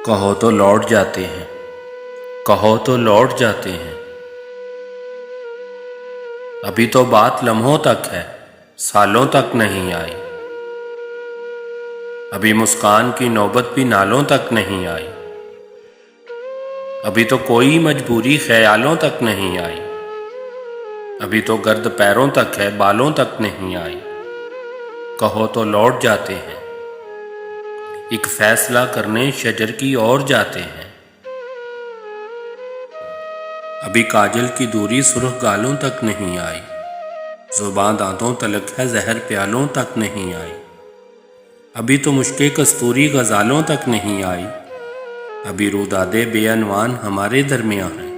کہو تو لوٹ جاتے ہیں، کہو تو لوٹ جاتے ہیں۔ ابھی تو بات لمحوں تک ہے، سالوں تک نہیں آئی۔ ابھی مسکان کی نوبت بھی نالوں تک نہیں آئی۔ ابھی تو کوئی مجبوری خیالوں تک نہیں آئی۔ ابھی تو گرد پیروں تک ہے، بالوں تک نہیں آئی۔ کہو تو لوٹ جاتے ہیں، ایک فیصلہ کرنے شجر کی اور جاتے ہیں۔ ابھی کاجل کی دوری سرخ گالوں تک نہیں آئی۔ زباں دانتوں تلک ہے، زہر پیالوں تک نہیں آئی۔ ابھی تو مشکیں کستوری غزالوں تک نہیں آئی۔ ابھی رودادے بے عنوان ہمارے درمیان ہیں،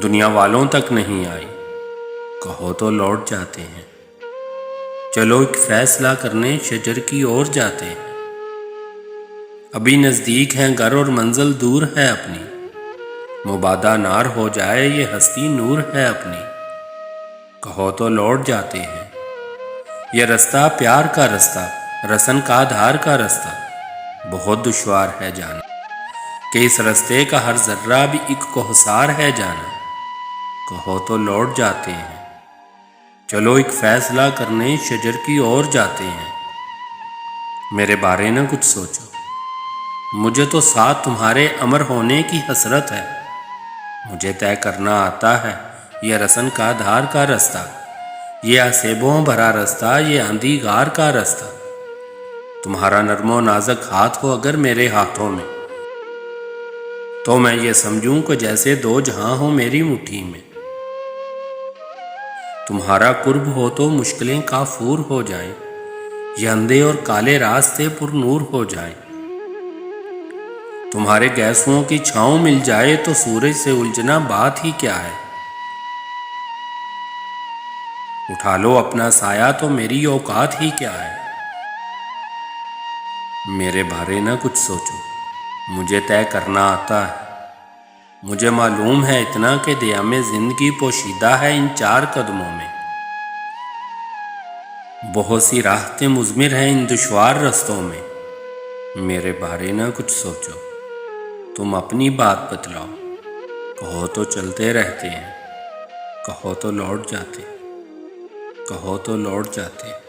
دنیا والوں تک نہیں آئی۔ کہو تو لوٹ جاتے ہیں، چلو ایک فیصلہ کرنے شجر کی اور جاتے ہیں۔ ابھی نزدیک ہیں گھر اور منزل دور ہے اپنی، مبادا نار ہو جائے یہ ہستی نور ہے اپنی۔ کہو تو لوٹ جاتے ہیں، یہ رستہ پیار کا رستہ، رسن کا دھار کا رستہ، بہت دشوار ہے جانا، کہ اس رستے کا ہر ذرہ بھی ایک کوہسار ہے جانا۔ کہو تو لوٹ جاتے ہیں، چلو ایک فیصلہ کرنے شجر کی اور جاتے ہیں۔ میرے بارے نہ کچھ سوچو، مجھے تو ساتھ تمہارے امر ہونے کی حسرت ہے۔ مجھے طے کرنا آتا ہے یہ رسن کا دھار کا رستہ، یہ آسیبوں بھرا رستہ، یہ آندھی غار کا رستہ۔ تمہارا نرم و نازک ہاتھ ہو اگر میرے ہاتھوں میں، تو میں یہ سمجھوں کہ جیسے دو جہاں ہوں میری مٹھی میں۔ تمہارا قرب ہو تو مشکلیں کافور ہو جائیں، یہ اندھے اور کالے راستے پر نور ہو جائیں۔ تمہارے گیسوں کی چھاؤں مل جائے تو سورج سے الجھنا بات ہی کیا ہے۔ اٹھا لو اپنا سایہ تو میری اوقات ہی کیا ہے۔ میرے بارے نہ کچھ سوچو، مجھے طے کرنا آتا ہے۔ مجھے معلوم ہے اتنا کہ دیام زندگی پوشیدہ ہے ان چار قدموں میں۔ بہت سی راحتیں مضمر ہیں ان دشوار رستوں میں۔ میرے بارے نہ کچھ سوچو، تم اپنی بات بتلاؤ۔ کہو تو چلتے رہتے ہیں، کہو تو لوٹ جاتے، کہو تو لوٹ جاتے۔